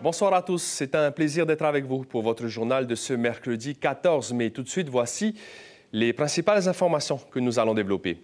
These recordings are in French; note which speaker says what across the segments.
Speaker 1: Bonsoir à tous, c'est un plaisir d'être avec vous pour votre journal de ce mercredi 14 mai. Tout de suite, voici les principales informations que nous allons développer.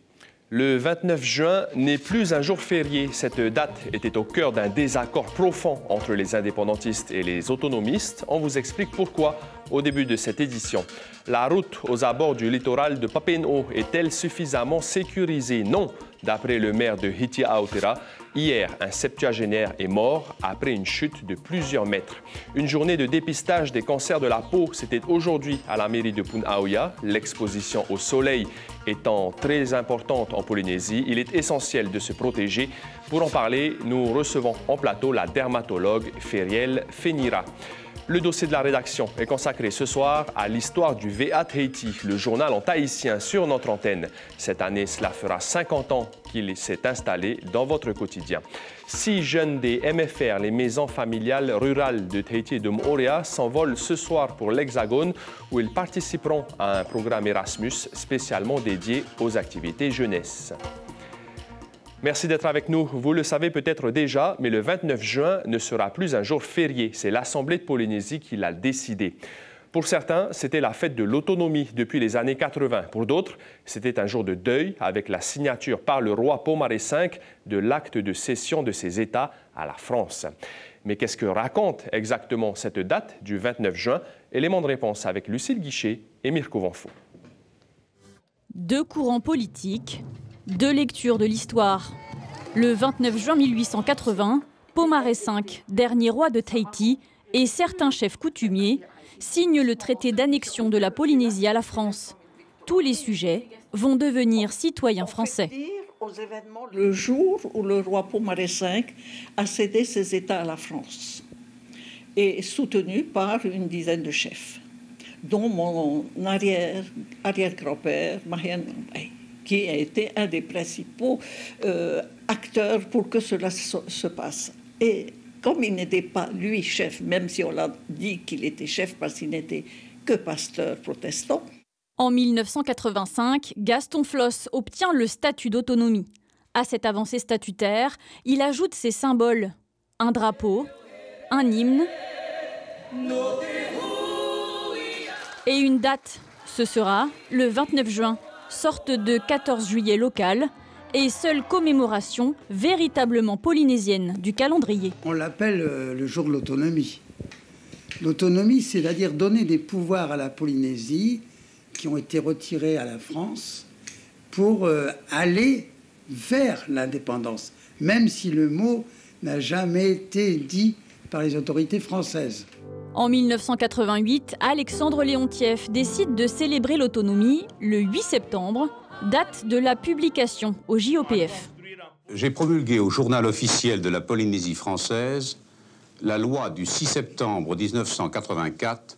Speaker 1: Le 29 juin n'est plus un jour férié. Cette date était au cœur d'un désaccord profond entre les indépendantistes et les autonomistes. On vous explique pourquoi au début de cette édition. La route aux abords du littoral de Papen'o est-elle suffisamment sécurisée? Non, d'après le maire de Hiti-Aotera. Hier, un septuagénaire est mort après une chute de plusieurs mètres. Une journée de dépistage des cancers de la peau, c'était aujourd'hui à la mairie de Punaauia. L'exposition au soleil étant très importante en Polynésie, il est essentiel de se protéger. Pour en parler, nous recevons en plateau la dermatologue Feriel Fenira. Le dossier de la rédaction est consacré ce soir à l'histoire du VA Haiti, le journal en tahitien sur notre antenne. Cette année, cela fera 50 ans qu'il s'est installé dans votre quotidien. 6 jeunes des MFR, les maisons familiales rurales de Tahiti et de Moorea, s'envolent ce soir pour l'Hexagone où ils participeront à un programme Erasmus spécialement dédié aux activités jeunesse. Merci d'être avec nous. Vous le savez peut-être déjà, mais le 29 juin ne sera plus un jour férié. C'est l'Assemblée de Polynésie qui l'a décidé. Pour certains, c'était la fête de l'autonomie depuis les années 80. Pour d'autres, c'était un jour de deuil avec la signature par le roi Pomaré V de l'acte de cession de ses États à la France. Mais qu'est-ce que raconte exactement cette date du 29 juin? Élément de réponse avec Lucille Guichet et Mirko Vanfo.
Speaker 2: Deux courants politiques, deux lectures de l'histoire. Le 29 juin 1880, Pomaré V, dernier roi de Tahiti, et certains chefs coutumiers signent le traité d'annexion de la Polynésie à la France. Tous les sujets vont devenir citoyens français.
Speaker 3: Le jour où le roi Pomaré V a cédé ses États à la France, et soutenu par une dizaine de chefs, dont mon arrière-grand-père, Marianne Mambay, qui a été un des principaux acteurs pour que cela se passe. Et comme il n'était pas, lui, chef, même si on l'a dit qu'il était chef parce qu'il n'était que pasteur protestant.
Speaker 2: En 1985, Gaston Flosse obtient le statut d'autonomie. À cette avancée statutaire, il ajoute ses symboles. Un drapeau, un hymne et une date. Ce sera le 29 juin. Sorte de 14 juillet local et seule commémoration véritablement polynésienne du calendrier.
Speaker 4: On l'appelle le jour de l'autonomie. L'autonomie, c'est-à-dire donner des pouvoirs à la Polynésie qui ont été retirés à la France pour aller vers l'indépendance, même si le mot n'a jamais été dit par les autorités françaises.
Speaker 2: En 1988, Alexandre Léontieff décide de célébrer l'autonomie le 8 septembre, date de la publication au JOPF.
Speaker 5: J'ai promulgué au journal officiel de la Polynésie française la loi du 6 septembre 1984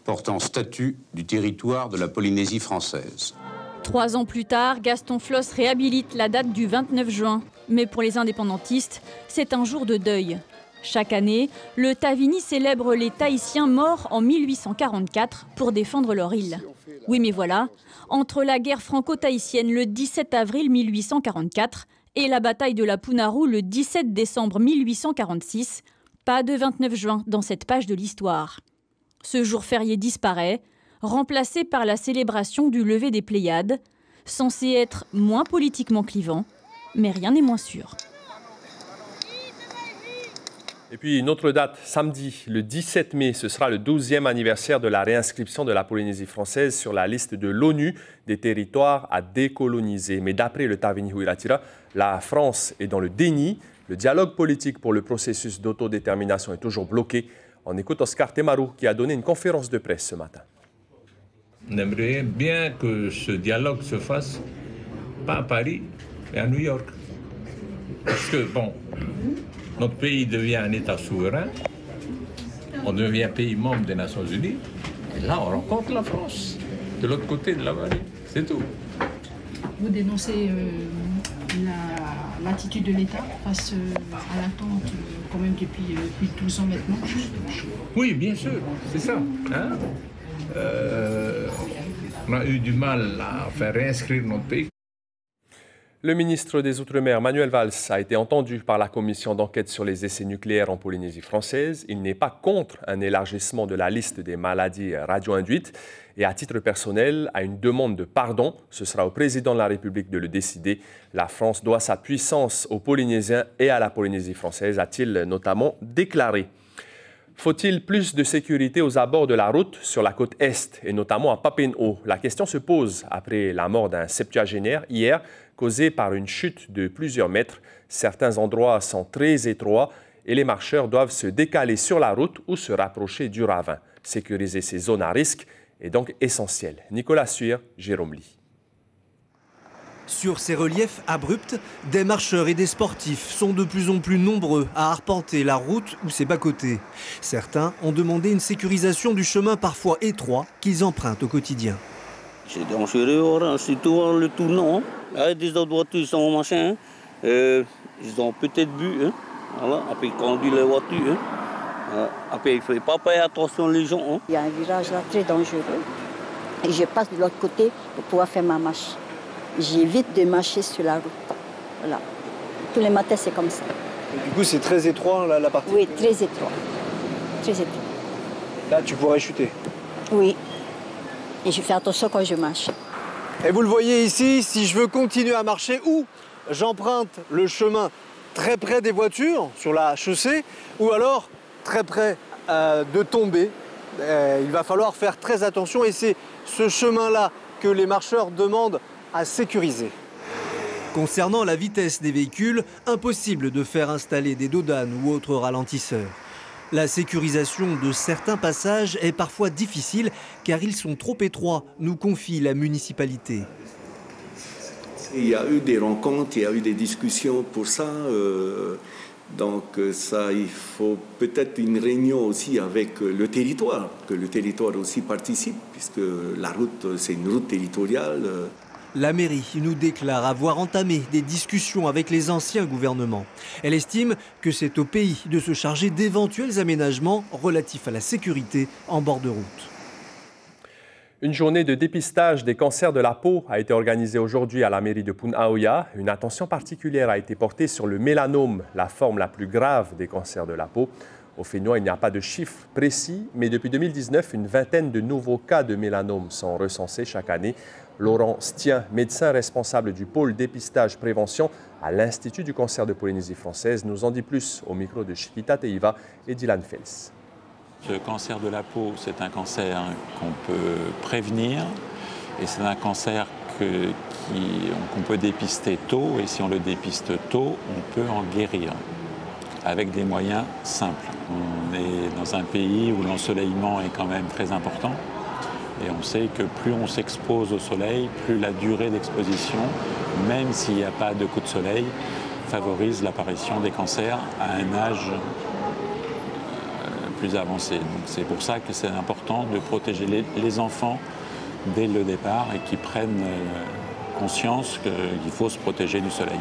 Speaker 5: portant statut du territoire de la Polynésie française.
Speaker 2: 3 ans plus tard, Gaston Flosse réhabilite la date du 29 juin. Mais pour les indépendantistes, c'est un jour de deuil. Chaque année, le Tavini célèbre les Tahitiens morts en 1844 pour défendre leur île. Oui, mais voilà, entre la guerre franco-tahitienne le 17 avril 1844 et la bataille de la Punarou le 17 décembre 1846, pas de 29 juin dans cette page de l'histoire. Ce jour férié disparaît, remplacé par la célébration du lever des Pléiades, censé être moins politiquement clivant, mais rien n'est moins sûr.
Speaker 1: Et puis une autre date, samedi, le 17 mai, ce sera le 12e anniversaire de la réinscription de la Polynésie française sur la liste de l'ONU des territoires à décoloniser. Mais d'après le Tavini Huiratira, la France est dans le déni. Le dialogue politique pour le processus d'autodétermination est toujours bloqué. On écoute Oscar Temaru qui a donné une conférence de presse ce matin.
Speaker 6: On aimerait bien que ce dialogue se fasse, pas à Paris, mais à New York. Parce que, bon, notre pays devient un État souverain, on devient pays membre des Nations Unies, et là on rencontre la France, de l'autre côté de la vallée, c'est tout.
Speaker 7: Vous dénoncez l'attitude de l'État face à l'attente, quand même depuis 12 ans maintenant?
Speaker 6: Oui, bien sûr, c'est ça. Hein? On a eu du mal à faire réinscrire notre pays.
Speaker 1: Le ministre des Outre-mer, Manuel Valls, a été entendu par la commission d'enquête sur les essais nucléaires en Polynésie française. Il n'est pas contre un élargissement de la liste des maladies radio-induites et à titre personnel, à une demande de pardon. Ce sera au président de la République de le décider. La France doit sa puissance aux Polynésiens et à la Polynésie française, a-t-il notamment déclaré. Faut-il plus de sécurité aux abords de la route sur la côte Est et notamment à Papineau? La question se pose après la mort d'un septuagénaire hier, causée par une chute de plusieurs mètres. Certains endroits sont très étroits et les marcheurs doivent se décaler sur la route ou se rapprocher du ravin. Sécuriser ces zones à risque est donc essentiel. Nicolas Suir, Jérôme Lee.
Speaker 8: Sur ces reliefs abrupts, des marcheurs et des sportifs sont de plus en plus nombreux à arpenter la route ou ses bas-côtés. Certains ont demandé une sécurisation du chemin parfois étroit qu'ils empruntent au quotidien.
Speaker 9: C'est dangereux, surtout le tournant. Avec des autres voitures sont machin, ils ont peut-être bu. Voilà. Après, ils conduisent les voitures. Après, il ne faut pas faire attention les gens.
Speaker 10: Il y a un virage là très dangereux. Et je passe de l'autre côté pour pouvoir faire ma marche. J'évite de marcher sur la route. Voilà. Tous les matins, c'est comme ça.
Speaker 8: Et du coup, c'est très étroit, la partie?
Speaker 10: Oui, très étroit. Très étroit.
Speaker 8: Là, tu pourrais chuter?
Speaker 10: Oui. Et je fais attention quand je marche.
Speaker 8: Et vous le voyez ici, si je veux continuer à marcher ou j'emprunte le chemin très près des voitures, sur la chaussée, ou alors très près de tomber, il va falloir faire très attention. Et c'est ce chemin-là que les marcheurs demandent à sécuriser. Concernant la vitesse des véhicules, impossible de faire installer des dodanes ou autres ralentisseurs. La sécurisation de certains passages est parfois difficile car ils sont trop étroits, nous confie la municipalité.
Speaker 11: Il y a eu des rencontres, il y a eu des discussions pour ça. Donc ça, il faut peut-être une réunion aussi avec le territoire, que le territoire aussi participe, puisque la route, c'est une route territoriale.
Speaker 8: La mairie nous déclare avoir entamé des discussions avec les anciens gouvernements. Elle estime que c'est au pays de se charger d'éventuels aménagements relatifs à la sécurité en bord de route.
Speaker 1: Une journée de dépistage des cancers de la peau a été organisée aujourd'hui à la mairie de Punaoya. Une attention particulière a été portée sur le mélanome, la forme la plus grave des cancers de la peau. Au Fénois, il n'y a pas de chiffres précis, mais depuis 2019, une vingtaine de nouveaux cas de mélanome sont recensés chaque année. Laurent Stien, médecin responsable du pôle dépistage-prévention à l'Institut du cancer de Polynésie française, nous en dit plus au micro de Chiquita Teiva et Dylan Fels.
Speaker 12: Le cancer de la peau, c'est un cancer qu'on peut prévenir et c'est un cancer qu'on peut dépister tôt, et si on le dépiste tôt, on peut en guérir avec des moyens simples. On est dans un pays où l'ensoleillement est quand même très important. Et on sait que plus on s'expose au soleil, plus la durée d'exposition, même s'il n'y a pas de coup de soleil, favorise l'apparition des cancers à un âge plus avancé. Donc c'est pour ça que c'est important de protéger les enfants dès le départ et qu'ils prennent conscience qu'il faut se protéger du soleil.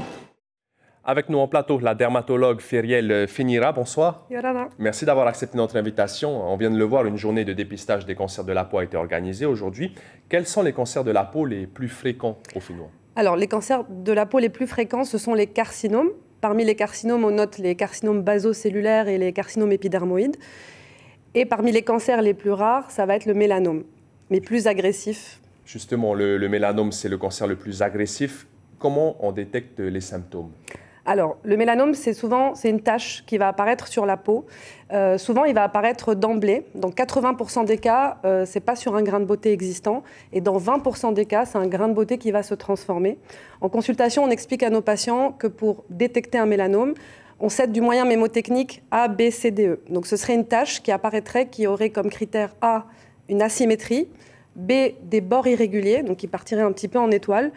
Speaker 1: Avec nous en plateau, la dermatologue Feriel Finira. Bonsoir.
Speaker 13: Yorana.
Speaker 1: Merci d'avoir accepté notre invitation. On vient de le voir, une journée de dépistage des cancers de la peau a été organisée aujourd'hui. Quels sont les cancers de la peau les plus fréquents au Fénois?
Speaker 13: Alors, les cancers de la peau les plus fréquents, ce sont les carcinomes. Parmi les carcinomes, on note les carcinomes basocellulaires et les carcinomes épidermoïdes. Et parmi les cancers les plus rares, ça va être le mélanome, mais plus agressif.
Speaker 1: Justement, le mélanome, c'est le cancer le plus agressif. Comment on détecte les symptômes?
Speaker 13: Alors, le mélanome, c'est une tache qui va apparaître sur la peau. Souvent, il va apparaître d'emblée. Dans 80% des cas, ce n'est pas sur un grain de beauté existant. Et dans 20% des cas, c'est un grain de beauté qui va se transformer. En consultation, on explique à nos patients que pour détecter un mélanome, on s'aide du moyen mémotechnique A, B, C, D, E. Donc, ce serait une tache qui apparaîtrait, qui aurait comme critère A, une asymétrie, B, des bords irréguliers, donc qui partirait un petit peu en étoile.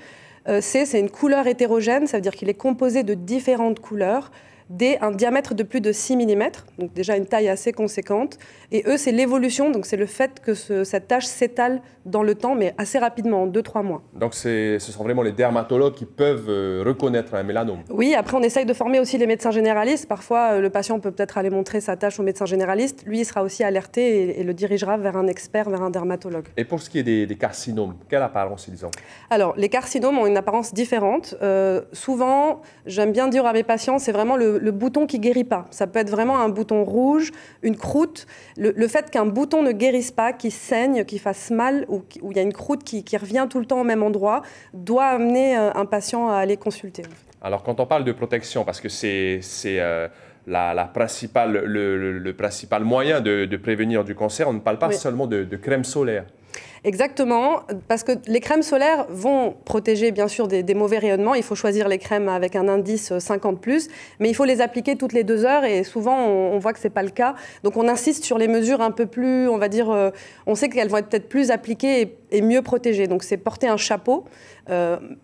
Speaker 13: C, c'est une couleur hétérogène, ça veut dire qu'il est composé de différentes couleurs. dès un diamètre de plus de 6 mm, donc déjà une taille assez conséquente. Et eux, c'est l'évolution, donc c'est le fait que cette tache s'étale dans le temps, mais assez rapidement, en 2-3 mois.
Speaker 1: Donc ce sont vraiment les dermatologues qui peuvent reconnaître un mélanome.
Speaker 13: Oui, après on essaye de former aussi les médecins généralistes. Parfois, le patient peut peut-être aller montrer sa tache au médecin généraliste. Lui, il sera aussi alerté et le dirigera vers un expert, vers un dermatologue.
Speaker 1: Et pour ce qui est des carcinomes, quelle apparence ils ont?
Speaker 13: Alors, les carcinomes ont une apparence différente. Souvent, j'aime bien dire à mes patients, c'est vraiment le bouton qui ne guérit pas. Ça peut être vraiment un bouton rouge, une croûte. Le fait qu'un bouton ne guérisse pas, qu'il saigne, qu'il fasse mal, ou il y a une croûte qui revient tout le temps au même endroit, doit amener un patient à aller consulter.
Speaker 1: Alors, quand on parle de protection, parce que c'est le principal moyen de prévenir du cancer, on ne parle pas seulement de crème solaire.
Speaker 13: Exactement, parce que les crèmes solaires vont protéger bien sûr des mauvais rayonnements. Il faut choisir les crèmes avec un indice 50+, mais il faut les appliquer toutes les 2 heures et souvent on voit que ce n'est pas le cas. Donc on insiste sur les mesures un peu plus, on va dire, on sait qu'elles vont être peut-être plus appliquées et mieux protégées. Donc c'est porter un chapeau,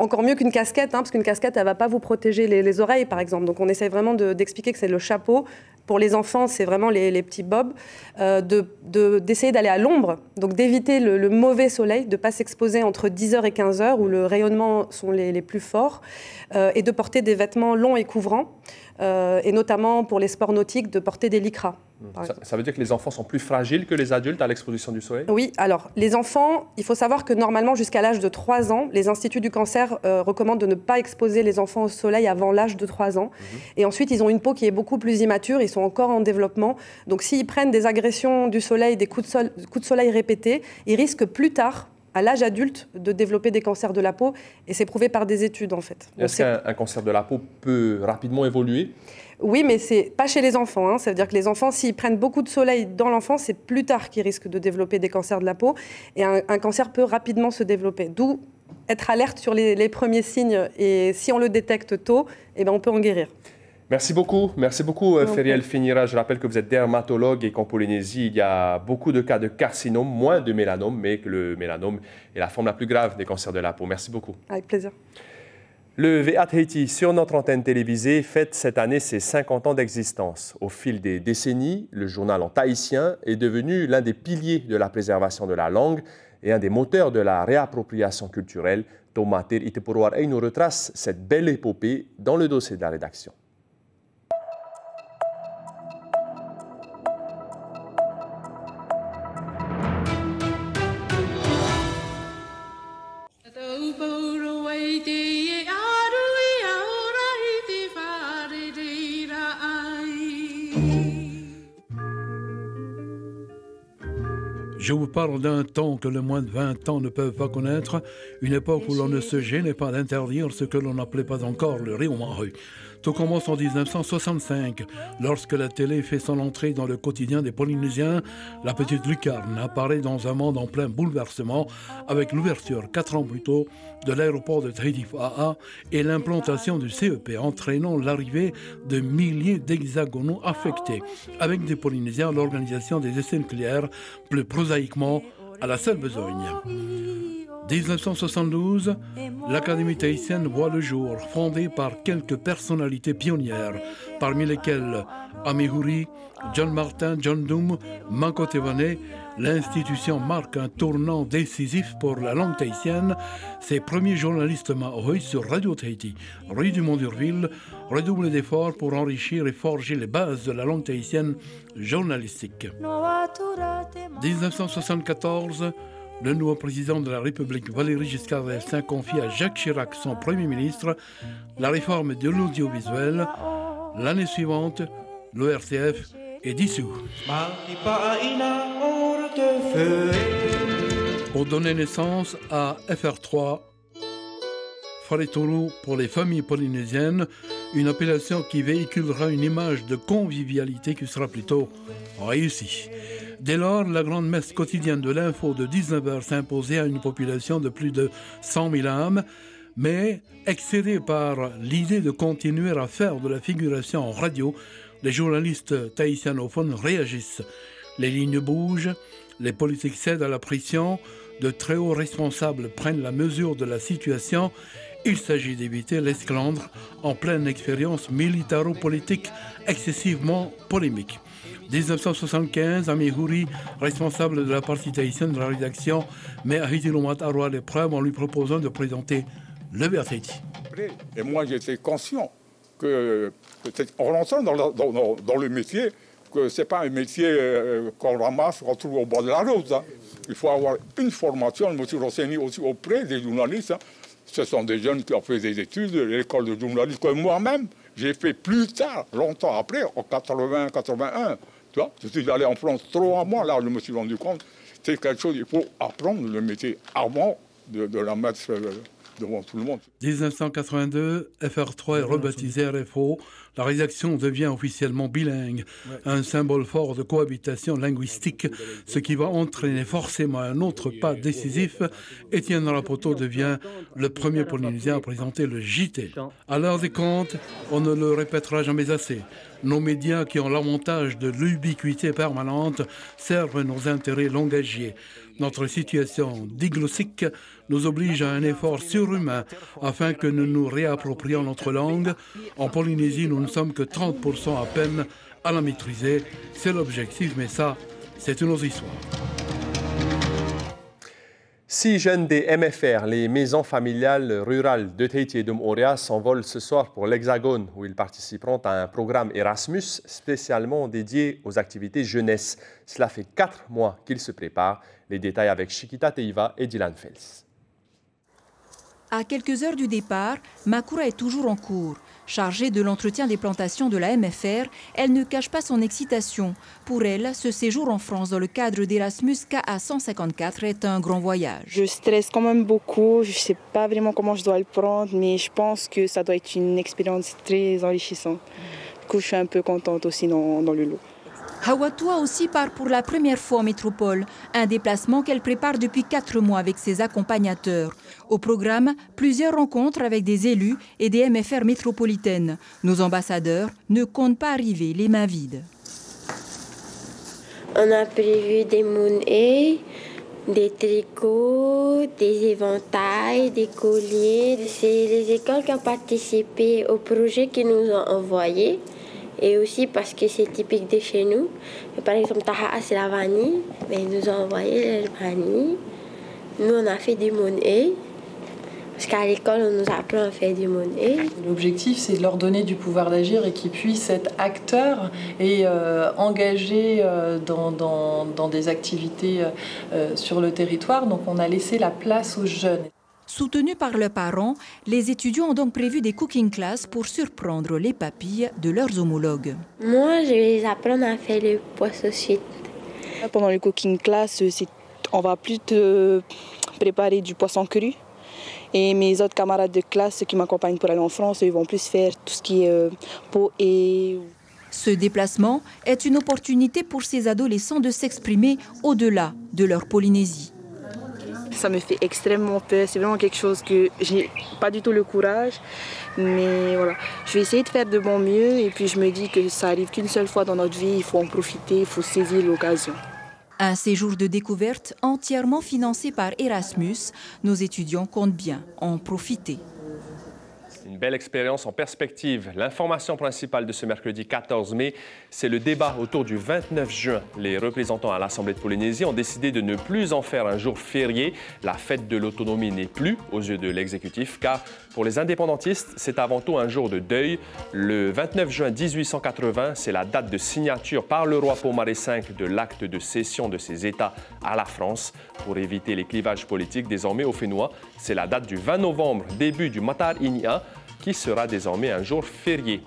Speaker 13: encore mieux qu'une casquette, parce qu'une casquette, elle ne va pas vous protéger les oreilles par exemple. Donc on essaie vraiment d'expliquer que c'est le chapeau. Pour les enfants, c'est vraiment les petits bobs, d'essayer d'aller à l'ombre, donc d'éviter le mauvais soleil, de ne pas s'exposer entre 10h et 15h où le rayonnement sont les plus forts, et de porter des vêtements longs et couvrants, et notamment pour les sports nautiques, de porter des lycras.
Speaker 1: Ça veut dire que les enfants sont plus fragiles que les adultes à l'exposition du soleil? Oui,
Speaker 13: alors les enfants, il faut savoir que normalement jusqu'à l'âge de 3 ans, les instituts du cancer recommandent de ne pas exposer les enfants au soleil avant l'âge de 3 ans. Et ensuite, ils ont une peau qui est beaucoup plus immature, ils sont encore en développement. Donc s'ils prennent des agressions du soleil, des coups de soleil répétés, ils risquent plus tard, à l'âge adulte, de développer des cancers de la peau. Et c'est prouvé par des études, en fait.
Speaker 1: Est-ce qu'un cancer de la peau peut rapidement évoluer?
Speaker 13: Oui, mais ce n'est pas chez les enfants. Ça veut dire que les enfants, s'ils prennent beaucoup de soleil dans l'enfance, c'est plus tard qu'ils risquent de développer des cancers de la peau. Et un cancer peut rapidement se développer. D'où être alerte sur les premiers signes. Et si on le détecte tôt, on peut en guérir.
Speaker 1: Merci beaucoup, Feriel Finira. Je rappelle que vous êtes dermatologue et qu'en Polynésie, il y a beaucoup de cas de carcinome, moins de mélanome, mais que le mélanome est la forme la plus grave des cancers de la peau. Merci beaucoup.
Speaker 13: Avec plaisir.
Speaker 1: Le V.A. Haiti, sur notre antenne télévisée, fête cette année ses 50 ans d'existence. Au fil des décennies, le journal en tahitien est devenu l'un des piliers de la préservation de la langue et un des moteurs de la réappropriation culturelle. Tomater Iteporoar nous retrace cette belle épopée dans le dossier de la rédaction.
Speaker 14: Je vous parle d'un temps que les moins de 20 ans ne peuvent pas connaître, une époque où l'on ne se gênait pas d'interdire ce que l'on n'appelait pas encore le riz. Tout commence en 1965, lorsque la télé fait son entrée dans le quotidien des Polynésiens. La petite lucarne apparaît dans un monde en plein bouleversement, avec l'ouverture 4 ans plus tôt de l'aéroport de Tahiti-Fa'a et l'implantation du CEP, entraînant l'arrivée de milliers d'hexagonaux affectés, avec des Polynésiens à l'organisation des essais nucléaires, plus prosaïquement à la seule besogne. 1972, l'Académie tahitienne voit le jour, fondée par quelques personnalités pionnières, parmi lesquelles Amihuri, John Martin, John Doom, Manko Tewane. L'institution marque un tournant décisif pour la langue tahitienne. Ses premiers journalistes maoris sur Radio Tahiti, rue du Mont-d'Urville, redoublent d'efforts pour enrichir et forger les bases de la langue tahitienne journalistique. 1974, le nouveau président de la République, Valéry Giscard d'Estaing, confie à Jacques Chirac, son Premier ministre, la réforme de l'audiovisuel. L'année suivante, l'ORTF est dissous. Pour donner naissance à FR3, Whareturu pour les familles polynésiennes, une appellation qui véhiculera une image de convivialité qui sera plutôt réussie. Dès lors, la grande messe quotidienne de l'info de 19h s'imposait à une population de plus de 100 000 âmes, mais excédés par l'idée de continuer à faire de la figuration en radio, les journalistes tahitianophones réagissent. Les lignes bougent, les politiques cèdent à la pression, de très hauts responsables prennent la mesure de la situation Il s'agit d'éviter l'esclandre en pleine expérience militaro-politique excessivement polémique. 1975, Ami Houri, responsable de la partie tahitienne de la rédaction, met à Hitilomat Arwa l'épreuve en lui proposant de présenter le Tahiti.
Speaker 15: Et moi, j'étais conscient que, en rentrant dans le métier, que ce n'est pas un métier qu'on ramasse, qu'on trouve au bord de la route. Hein. Il faut avoir une formation. Je me suis renseigné aussi auprès des journalistes. Hein. Ce sont des jeunes qui ont fait des études, l'école de journalisme, que moi-même, j'ai fait plus tard, longtemps après, en 80, 81. Tu vois, je suis allé en France 3 mois, là, je me suis rendu compte. C'est quelque chose, il faut apprendre le métier avant de la mettre devant tout le monde.
Speaker 14: 1982, FR3 est rebaptisé RFO. La rédaction devient officiellement bilingue, un symbole fort de cohabitation linguistique, ce qui va entraîner forcément un autre pas décisif. Étienne Rapoto devient le premier Polynésien à présenter le JT. À l'heure des comptes, on ne le répétera jamais assez. Nos médias qui ont l'avantage de l'ubiquité permanente servent nos intérêts langagiers. Notre situation diglossique nous oblige à un effort surhumain afin que nous nous réapproprions notre langue. En Polynésie, nous ne sommes que 30% à peine à la maîtriser. C'est l'objectif, mais ça, c'est une autre histoire.
Speaker 1: 6 jeunes des MFR, les maisons familiales rurales de Tahiti et de Moorea, s'envolent ce soir pour l'Hexagone, où ils participeront à un programme Erasmus spécialement dédié aux activités jeunesse. Cela fait 4 mois qu'ils se préparent. Les détails avec Chiquita Teiva et Dylan Fels.
Speaker 16: À quelques heures du départ, Makura est toujours en cours. Chargée de l'entretien des plantations de la MFR, elle ne cache pas son excitation. Pour elle, ce séjour en France dans le cadre d'Erasmus KA 154 est un grand voyage.
Speaker 17: Je stresse quand même beaucoup, je ne sais pas vraiment comment je dois le prendre, mais je pense que ça doit être une expérience très enrichissante. Du coup, je suis un peu contente aussi dans le lot.
Speaker 16: Hawatua aussi part pour la première fois en métropole, un déplacement qu'elle prépare depuis 4 mois avec ses accompagnateurs. Au programme, plusieurs rencontres avec des élus et des MFR métropolitaines. Nos ambassadeurs ne comptent pas arriver les mains vides.
Speaker 18: On a prévu des monnaies, des tricots, des éventails, des colliers. C'est les écoles qui ont participé au projet qu'ils nous ont envoyé. Et aussi parce que c'est typique de chez nous. Par exemple, Taha'a, c'est la vanille. Mais ils nous ont envoyé la vanille. Nous, on a fait du monnaie. Parce qu'à l'école, on nous apprend à faire du monnaie.
Speaker 19: L'objectif, c'est de leur donner du pouvoir d'agir et qu'ils puissent être acteurs et engagés dans des activités sur le territoire. Donc, on a laissé la place aux jeunes.
Speaker 16: Soutenus par leurs parents, les étudiants ont donc prévu des cooking classes pour surprendre les papilles de leurs homologues.
Speaker 18: Moi, je vais les apprendre à faire le poisson suite.
Speaker 17: Pendant le cooking class, on va plus préparer du poisson cru. Et mes autres camarades de classe qui m'accompagnent pour aller en France, ils vont plus faire tout ce qui est pot et...
Speaker 16: Ce déplacement est une opportunité pour ces adolescents de s'exprimer au-delà de leur Polynésie.
Speaker 17: Ça me fait extrêmement peur, c'est vraiment quelque chose que j'ai pas du tout le courage. Mais voilà, je vais essayer de faire de mon mieux et puis je me dis que ça arrive qu'une seule fois dans notre vie, il faut en profiter, il faut saisir l'occasion.
Speaker 16: Un séjour de découverte entièrement financé par Erasmus, nos étudiants comptent bien en profiter.
Speaker 1: Une belle expérience en perspective. L'information principale de ce mercredi 14 mai, c'est le débat autour du 29 juin. Les représentants à l'Assemblée de Polynésie ont décidé de ne plus en faire un jour férié. La fête de l'autonomie n'est plus aux yeux de l'exécutif, car pour les indépendantistes, c'est avant tout un jour de deuil. Le 29 juin 1880, c'est la date de signature par le roi Paumaré V de l'acte de cession de ses États à la France. Pour éviter les clivages politiques désormais au Fénois, c'est la date du 20 novembre, début du Matar Inia, qui sera désormais un jour férié.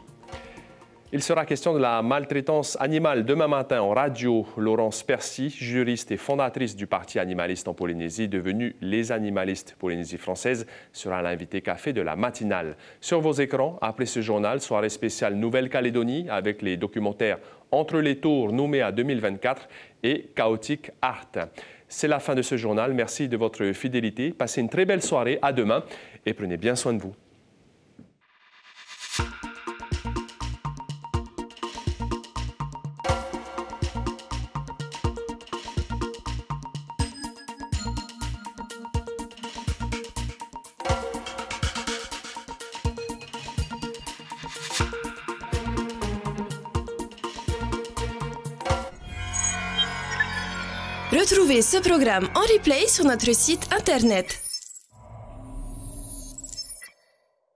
Speaker 1: Il sera question de la maltraitance animale demain matin en radio. Laurence Percy, juriste et fondatrice du Parti animaliste en Polynésie, devenu les animalistes Polynésie française, sera l'invité café de la matinale. Sur vos écrans, après ce journal, soirée spéciale Nouvelle-Calédonie avec les documentaires Entre les tours, Nouméa 2024 et Chaotique Art. C'est la fin de ce journal. Merci de votre fidélité. Passez une très belle soirée. À demain et prenez bien soin de vous.
Speaker 20: Retrouvez ce programme en replay sur notre site internet.